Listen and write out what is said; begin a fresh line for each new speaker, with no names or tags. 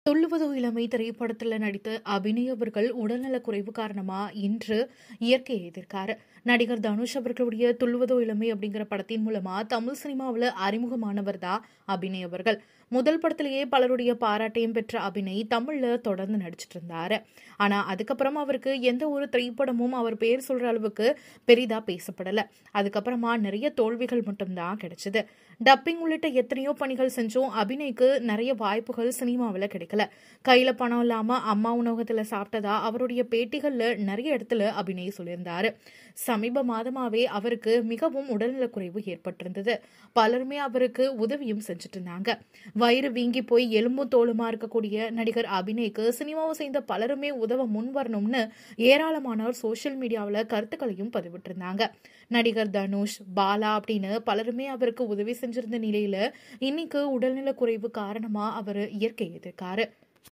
துள்ளுவதோ இளமை திரைப்படத்தில் நடித்த அபிநய் அவர்கள் உடல்நலக்குறைவு காரணமா இன்று இயற்கையை எதிர்க்காரு. நடிகர் தனுஷ் அவர்களுடைய துள்ளுவதோ இளமை அப்படிங்கிற படத்தின் மூலமா தமிழ் சினிமாவில் அறிமுகமானவர் தான் அபிநய் அவர்கள். முதல் படத்திலேயே பலருடைய பாராட்டையும் பெற்ற அபிநய் தமிழ்ல தொடர்ந்து நடிச்சிட்டு இருந்தாரு. ஆனா அதுக்கப்புறம் அவருக்கு எந்த ஒரு திரைப்படமும் அவர் பேர் சொல்ற அளவுக்கு பெரிதா பேசப்படல. அதுக்கப்புறமா நிறைய தோல்விகள் மட்டும்தான் கிடைச்சது. டப்பிங் உள்ளிட்ட எத்தனையோ பணிகள் செஞ்சும் அபிநய்க்கு நிறைய வாய்ப்புகள் சினிமாவில் கிடைக்கல. கையில பணம் இல்லாம அம்மா உணவகத்துல சாப்பிட்டதா அவருடைய பேட்டிகள்ல நிறைய இடத்துல அபிநய் சொல்லியிருந்தாரு. சமீப மாதமாவே அவருக்கு மிகவும் உடல்நலக்குறைவு ஏற்பட்டிருந்தது. பலருமே அவருக்கு உதவியும் செஞ்சுட்டு இருந்தாங்க. வயிறு வீங்கி போய் எலும்பும் தோலுமா இருக்கக்கூடிய நடிகர் அபிநய்க்கு சினிமாவை சேர்ந்த பலருமே உதவ முன் வரணும்னு ஏராளமானோர் சோசியல் மீடியாவில் கருத்துக்களையும் பதிவிட்டு இருந்தாங்க. நடிகர் தனுஷ், பாலா அப்படின்னு பலருமே அவருக்கு உதவி செஞ்சிருந்த நிலையில இன்னைக்கு உடல்நல குறைவு காரணமா அவர் இயற்கை எதிர்க்காரு.